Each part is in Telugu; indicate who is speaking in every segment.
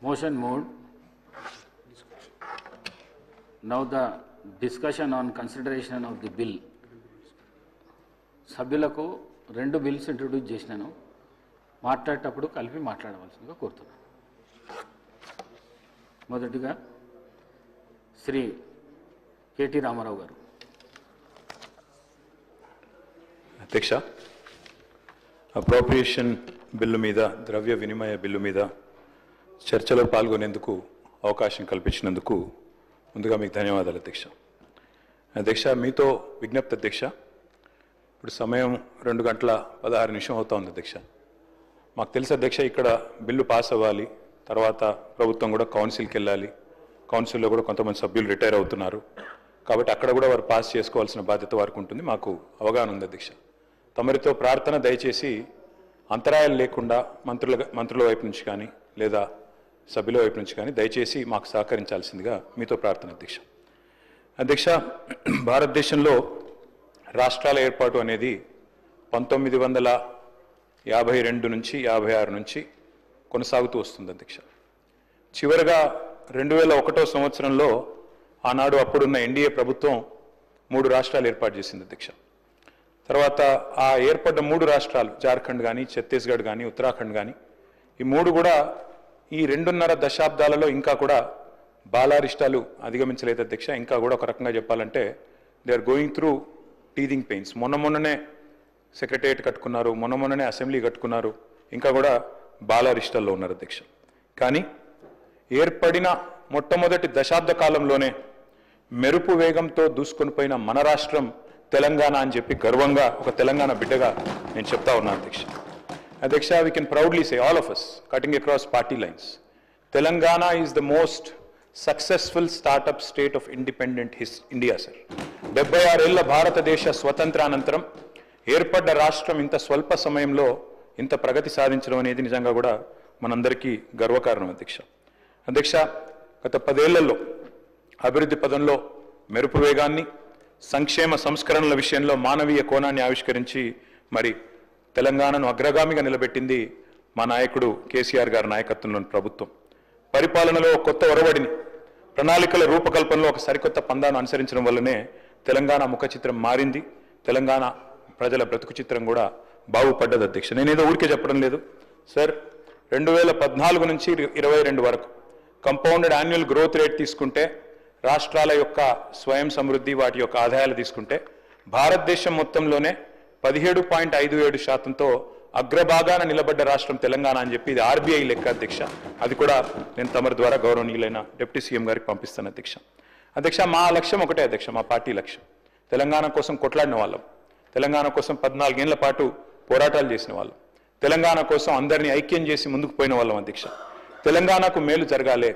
Speaker 1: Motion moved. Now the discussion on consideration of the bill. సభ్యులకు 2 బిల్స్ ఇంట్రొడ్యూస్ చేసినాను. మాట్లాడేటప్పుడు కలిపి మాట్లాడవలసిందిగా కోరుతున్నాను. మొదటిగా శ్రీ కేటీ రామారావు గారు.
Speaker 2: అధ్యక్ష, అప్రోప్రియేషన్ బిల్లు మీద, ద్రవ్య వినిమయ బిల్లు మీద చర్చలో పాల్గొనేందుకు అవకాశం కల్పించినందుకు ముందుగా మీకు ధన్యవాదాలు అధ్యక్ష. అధ్యక్ష, మీతో విజ్ఞప్తి అధ్యక్ష. ఇప్పుడు సమయం 2:16 అవుతోంది అధ్యక్ష. మాకు తెలుసు అధ్యక్ష, ఇక్కడ బిల్లు పాస్ అవ్వాలి, తర్వాత ప్రభుత్వం కూడా కౌన్సిల్కి వెళ్ళాలి. కౌన్సిల్లో కూడా కొంతమంది సభ్యులు రిటైర్ అవుతున్నారు కాబట్టి అక్కడ కూడా వారు పాస్ చేసుకోవాల్సిన బాధ్యత వారికి ఉంటుంది. మాకు అవగాహన ఉంది అధ్యక్ష. తమరితో ప్రార్థన, దయచేసి అంతరాయాలు లేకుండా మంత్రుల వైపు నుంచి కానీ లేదా సభ్యుల వైపు నుంచి కానీ దయచేసి మాకు సహకరించాల్సిందిగా మీతో ప్రార్థన అధ్యక్ష. అధ్యక్ష, భారతదేశంలో రాష్ట్రాల ఏర్పాటు అనేది 1952 నుంచి 56 నుంచి కొనసాగుతూ వస్తుంది అధ్యక్ష. చివరగా 2001 సంవత్సరంలో ఆనాడు అప్పుడున్న ఎన్డీఏ ప్రభుత్వం 3 రాష్ట్రాలు ఏర్పాటు చేసింది అధ్యక్ష. తర్వాత ఆ ఏర్పడ్డ 3 రాష్ట్రాలు, జార్ఖండ్ కానీ, ఛత్తీస్గఢ్ కానీ, ఉత్తరాఖండ్ కానీ, ఈ 3 కూడా ఈ 2.5 దశాబ్దాలలో ఇంకా కూడా బాలారిష్టాలు అధిగమించలేదు అధ్యక్ష. ఇంకా కూడా ఒక రకంగా చెప్పాలంటే they are going through teething pains. మొన్ననే సెక్రటేరియట్ కట్టుకున్నారు, మొన్ననే అసెంబ్లీ కట్టుకున్నారు, ఇంకా కూడా బాలారిష్టాల్లో ఉన్నారు అధ్యక్ష. కానీ ఏర్పడిన మొట్టమొదటి దశాబ్ద కాలంలోనే మెరుపు వేగంతో దూసుకొని పోయిన మన రాష్ట్రం తెలంగాణ అని చెప్పి గర్వంగా ఒక తెలంగాణ బిడ్డగా నేను చెప్తా ఉన్నాను అధ్యక్ష. అధ్యక్ష, we can proudly say, all of us, cutting across party lines, Telangana is the most successful startup state of independent India, sir. 76 ఏళ్ల భారతదేశ స్వతంత్రానంతరం ఏర్పడ్డ రాష్ట్రం ఇంత స్వల్ప సమయంలో ఇంత ప్రగతి సాధించడం అనేది నిజంగా కూడా మనందరికీ గర్వకారణం అధ్యక్ష. అధ్యక్ష, గత 10 ఏళ్లలో అభివృద్ధి పదంలో మెరుపు వేగాన్ని, సంక్షేమ సంస్కరణల విషయంలో మానవీయ కోణాన్ని ఆవిష్కరించి మరి తెలంగాణను అగ్రగామిగా నిలబెట్టింది మా నాయకుడు కేసీఆర్ గారి నాయకత్వంలోని ప్రభుత్వం. పరిపాలనలో కొత్త ఒరవడిని, ప్రణాళికల రూపకల్పనలో ఒక సరికొత్త పందాను అనుసరించడం వల్లనే తెలంగాణ ముఖ చిత్రం మారింది. తెలంగాణ ప్రజల బ్రతుకు చిత్రం కూడా బాగుపడ్డది అధ్యక్ష. నేనేదో ఊరికే చెప్పడం లేదు సార్. 2014 నుంచి 22 వరకు కంపౌండెడ్ యాన్యువల్ గ్రోత్ రేట్ తీసుకుంటే, రాష్ట్రాల యొక్క స్వయం సమృద్ధి, వాటి యొక్క ఆదాయాలు తీసుకుంటే భారతదేశం మొత్తంలోనే 17.57%తో అగ్రభాగాన నిలబడ్డ రాష్ట్రం తెలంగాణ అని చెప్పి ఇది ఆర్బీఐ లెక్క అధ్యక్ష. అది కూడా నేను తమరి ద్వారా గౌరవనీయులైన డిప్యూటీ సీఎం గారికి పంపిస్తాను అధ్యక్ష. అధ్యక్ష, మా లక్ష్యం ఒకటే అధ్యక్ష, మా పార్టీ లక్ష్యం తెలంగాణ కోసం కొట్లాడిన వాళ్ళం, తెలంగాణ కోసం 14 ఏళ్ల పాటు పోరాటాలు చేసిన వాళ్ళం, తెలంగాణ కోసం అందరినీ ఐక్యం చేసి ముందుకు పోయిన వాళ్ళం అధ్యక్ష. తెలంగాణకు మేలు జరగాలి,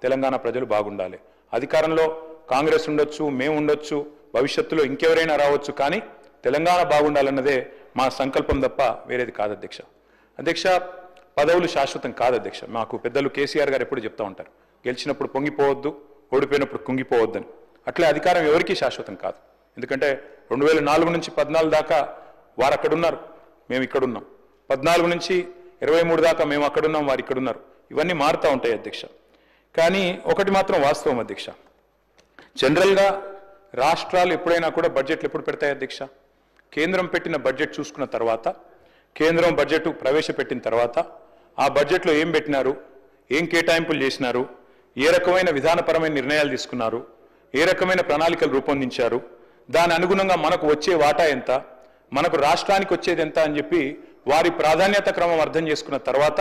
Speaker 2: తెలంగాణ ప్రజలు బాగుండాలి. అధికారంలో కాంగ్రెస్ ఉండొచ్చు, మేము ఉండొచ్చు, భవిష్యత్తులో ఇంకెవరైనా రావచ్చు, కానీ తెలంగాణ బాగుండాలన్నదే మా సంకల్పం తప్ప వేరేది కాదు అధ్యక్ష. అధ్యక్ష, పదవులు శాశ్వతం కాదు అధ్యక్ష. మాకు పెద్దలు కేసీఆర్ గారు ఎప్పుడు చెప్తా ఉంటారు, గెలిచినప్పుడు పొంగిపోవద్దు, ఓడిపోయినప్పుడు కుంగిపోవద్దని. అట్లే అధికారం ఎవరికీ శాశ్వతం కాదు. ఎందుకంటే 2004 నుంచి 14 దాకా వారు అక్కడున్నారు, మేము ఇక్కడున్నాం. 14 నుంచి 23 దాకా మేము అక్కడున్నాం, వారు ఇక్కడున్నారు. ఇవన్నీ మారుతూ ఉంటాయి అధ్యక్ష. కానీ ఒకటి మాత్రం వాస్తవం అధ్యక్ష, జనరల్గా రాష్ట్రాలు ఎప్పుడైనా కూడా బడ్జెట్లు ఎప్పుడు పెడతాయి అధ్యక్ష? కేంద్రం పెట్టిన బడ్జెట్ చూసుకున్న తర్వాత, కేంద్రం బడ్జెట్ ప్రవేశపెట్టిన తర్వాత ఆ బడ్జెట్లో ఏం పెట్టినారు, ఏం కేటాయింపులు చేసినారు, ఏ రకమైన విధానపరమైన నిర్ణయాలు తీసుకున్నారు, ఏ రకమైన ప్రణాళికలు రూపొందించారు, దాని అనుగుణంగా మనకు వచ్చే వాటా ఎంత, మనకు రాష్ట్రానికి వచ్చేది ఎంత అని చెప్పి వారి ప్రాధాన్యత క్రమం అర్థం చేసుకున్న తర్వాత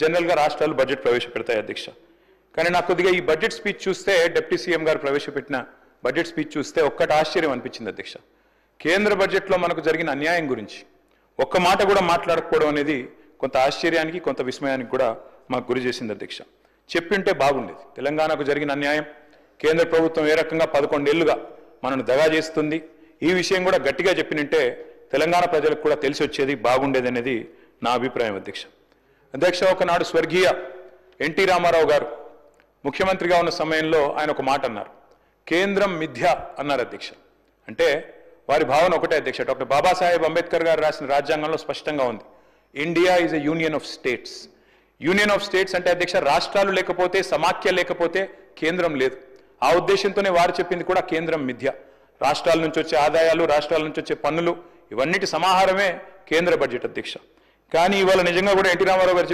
Speaker 2: జనరల్గా రాష్ట్రాలు బడ్జెట్ ప్రవేశపెడతాయి అధ్యక్ష. కానీ నాకు కొద్దిగా ఈ బడ్జెట్ స్పీచ్ చూస్తే, డిప్యూటీ సీఎం గారు ప్రవేశపెట్టిన బడ్జెట్ స్పీచ్ చూస్తే ఒక్కటి ఆశ్చర్యం అనిపించింది అధ్యక్ష. కేంద్ర బడ్జెట్లో మనకు జరిగిన అన్యాయం గురించి ఒక్క మాట కూడా మాట్లాడకపోవడం అనేది కొంత ఆశ్చర్యానికి, కొంత విస్మయానికి కూడా మాకు గురి చేసింది అధ్యక్ష. చెప్పింటే బాగుండేది. తెలంగాణకు జరిగిన అన్యాయం, కేంద్ర ప్రభుత్వం ఏ రకంగా 11 ఏళ్లుగా మనను దగా చేస్తుంది, ఈ విషయం కూడా గట్టిగా చెప్పినంటే తెలంగాణ ప్రజలకు కూడా తెలిసి వచ్చేది, బాగుండేది అనేది నా అభిప్రాయం అధ్యక్ష. అధ్యక్ష, ఒకనాడు స్వర్గీయ ఎన్టీ రామారావు గారు ముఖ్యమంత్రిగా ఉన్న సమయంలో ఆయన ఒక మాట అన్నారు, కేంద్రం మిథ్య అన్నారు అధ్యక్ష. అంటే వారి భావన ఒకటే అధ్యక్ష. డాక్టర్ బాబాసాహెబ్ అంబేద్కర్ గారు రాసిన రాజ్యాంగంలో స్పష్టంగా ఉంది, India is a union of states. Union of states అంటే అధ్యక్ష రాష్ట్రాలు లేకపోతే సమాఖ్య లేకపోతే కేంద్రం లేదు. ఆ ఉద్దేశంతోనే వారు చెప్పింది కూడా కేంద్రం మిథ్య. రాష్ట్రాల నుంచి వచ్చే ఆదాయాలు, రాష్ట్రాల నుంచి వచ్చే పన్నులు, ఇవన్నిటి సమాహారమే కేంద్ర బడ్జెట్ అధ్యక్ష. కానీ ఇవాళ నిజంగా కూడా ఎన్టీ రామారావు గారు